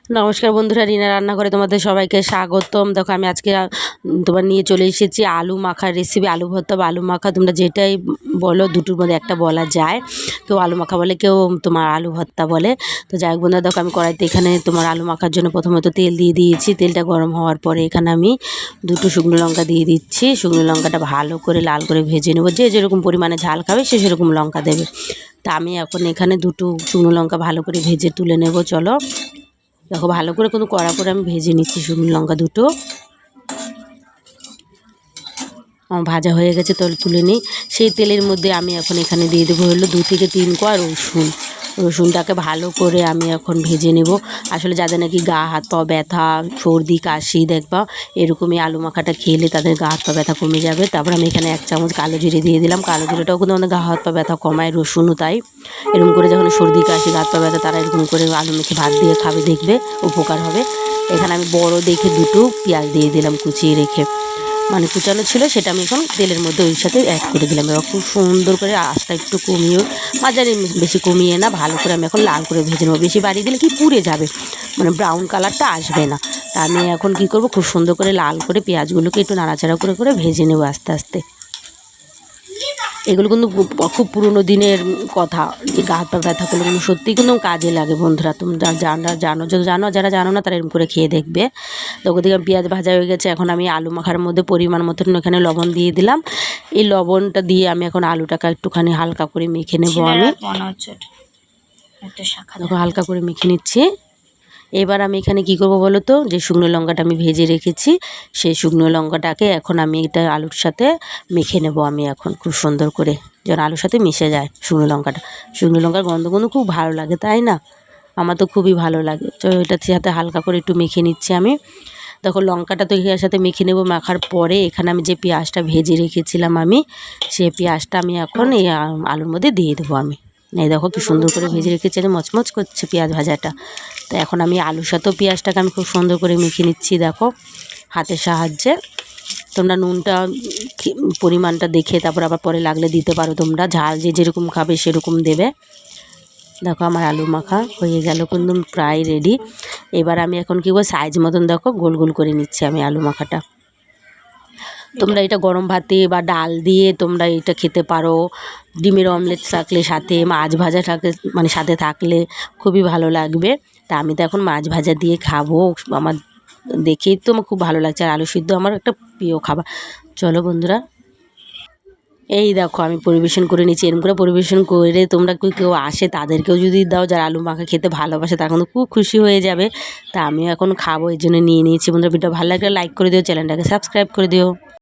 নমস্কার বন্ধুরা, রিনা রান্নাঘরে তোমাদের সবাইকে স্বাগতম। দেখো আমি আজকে তোমার নিয়ে চলে এসেছি আলু মাখার রেসিপি। আলু ভর্তা বা আলু মাখা তোমরা যেটাই বলো, দুটোর মধ্যে একটা বলা যায়। কেউ আলু মাখা বলে, কেউ তোমার আলু ভর্তা বলে। তো যাই হোক বন্ধুরা, দেখো আমি কড়াইতে এখানে তোমার আলু মাখার জন্য প্রথমত তেল দিয়ে দিয়েছি। তেলটা গরম হওয়ার পরে এখানে আমি দুটো শুকনো লঙ্কা দিয়ে দিচ্ছি। শুকনো লঙ্কাটা ভালো করে লাল করে ভেজে নেবো। যে যেরকম পরিমাণে ঝাল খাবে সে সেরকম লঙ্কা দেবে। তা আমি এখন এখানে দুটো শুকনো লঙ্কা ভালো করে ভেজে তুলে নেব। চলো দেখো ভালো করে কিন্তু কড়া করে আমি ভেজে নিচ্ছি শুকনো লঙ্কা দুটো। আমার ভাজা হয়ে গেছে, তো তুলে নিই। সেই তেলের মধ্যে আমি এখন এখানে দিয়ে দেবো হলো 2 থেকে 3 কোয়া রসুন। রসুনটাকে ভালো করে আমি এখন ভেজে নেব। আসলে যাদের নাকি গা হাত পা ব্যথা, সর্দি কাশি, দেখবা এরকমই আলু মাখাটা খেলে তাদের গা হাত পা ব্যথা কমে যাবে। তারপর আমি এখানে 1 চামচ কালো জিরে দিয়ে দিলাম। কালো জিরেটাও কিন্তু আমাদের গা হাত পা ব্যথা কমায়, রসুনও তাই। এরকম করে যখন সর্দি কাশি, গা হাত পা ব্যথা, তারা এরকম করে আলু মেখে ভাত দিয়ে খাবে, দেখবে উপকার হবে। এখানে আমি বড় দেখে দুটো পেঁয়াজ দিয়ে দিলাম কুচিয়ে রেখে, মানে কুচানো ছিল, সেটা আমি এখন তেলের মধ্যে ওই সাথে অ্যাড করে দিলাম। এবার খুব সুন্দর করে আঁচটা একটু কমিয়ে, মাঝারি বেশি কমিয়ে না, ভালো করে আমি এখন লাল করে ভেজে নেবো। বেশি বাড়িয়ে দিলে কি পুড়ে যাবে, মানে ব্রাউন কালারটা আসবে না। তা আমি এখন কি করব, খুব সুন্দর করে লাল করে পেঁয়াজগুলোকে একটু নাড়াচাড়া করে করে ভেজে নেবো আস্তে আস্তে। এগুলো কিন্তু খুব পুরনো দিনের কথা, যে গা হাত পা ব্যথা করলে কিন্তু সত্যিই কিন্তু কাজে লাগে বন্ধুরা। তোমরা জানো, যারা জানো না তারা এরকম করে খেয়ে দেখবে। তো ওদিকে পেঁয়াজ ভাজা হয়ে গেছে। এখন আমি আলু মাখার মধ্যে পরিমাণ মতন এখানে লবণ দিয়ে দিলাম। এই লবণটা দিয়ে আমি এখন আলুটাকে একটুখানি হালকা করে মেখে নেব। আমি দেখো হালকা করে মেখে নিচ্ছি। এবার আমি এখানে কি করব বলো তো, যে শুকনো লঙ্কাটা আমি ভেজে রেখেছি, সেই শুকনো লঙ্কাটাকে এখন আমি এটা আলুর সাথে মেখে নেব। আমি এখন খুব সুন্দর করে যেন আলুর সাথে মিশে যায় শুকনো লঙ্কাটা। শুকনো লঙ্কার গন্ধ কিন্তু খুব ভালো লাগে, তাই না? আমার তো খুবই ভালো লাগে। তো এটার সাথে হালকা করে একটু মেখে নিচ্ছি আমি। দেখো লঙ্কাটা তো এর সাথে মেখে নেব। মাখার পরে এখানে আমি যে পেঁয়াজটা ভেজে রেখেছিলাম আমি, সেই পেঁয়াজটা আমি এখন এই আলুর মধ্যে দিয়ে দেবো। আমি এই দেখো কি সুন্দর করে ভেজে রেখেছি, মচমচ করছে পেঁয়াজ ভাজাটা। তো এখন আমি আলুর সাথেও পেঁয়াজটাকে আমি খুব সুন্দর করে মেখে নিচ্ছি। দেখো হাতের সাহায্যে। তোমরা নুনটা পরিমাণটা দেখে তারপর আবার পরে লাগলে দিতে পারো। তোমরা ঝাল যে যেরকম খাবে সেরকম দেবে। দেখো আমার আলু মাখা হয়ে গেল কিন্তু প্রায় রেডি। এবার আমি এখন কী করবো, সাইজ মতন দেখো গোল গোল করে নিচ্ছি আমি আলু মাখাটা। তোমরা এটা গরম ভাতে বা ডাল দিয়ে তোমরা এটা খেতে পারো। ডিমের অমলেট থাকলে সাথে, মাছ ভাজা থাকলে, মানে সাথে থাকলে খুবই ভালো লাগবে। তা আমি তো এখন মাছ ভাজা দিয়ে খাবো। আমার দেখেই তো আমার খুব ভালো লাগছে। আর আলু সিদ্ধ আমার একটা প্রিয় খাবার। চলো বন্ধুরা, এই দেখো আমি পরিবেশন করে নিচ্ছি। এরকম করে পরিবেশন করে তোমরা কেউ আসে তাদেরকেও যদি দাও, যারা আলু মাখা খেতে ভালোবাসে, তারা কিন্তু খুব খুশি হয়ে যাবে। তা আমিও এখন খাবো, এই জন্য নিয়ে নিয়েছি। বন্ধুরা ভিডিও ভালো লাগলে লাইক করে দিও, চ্যানেলটাকে সাবস্ক্রাইব করে দিও।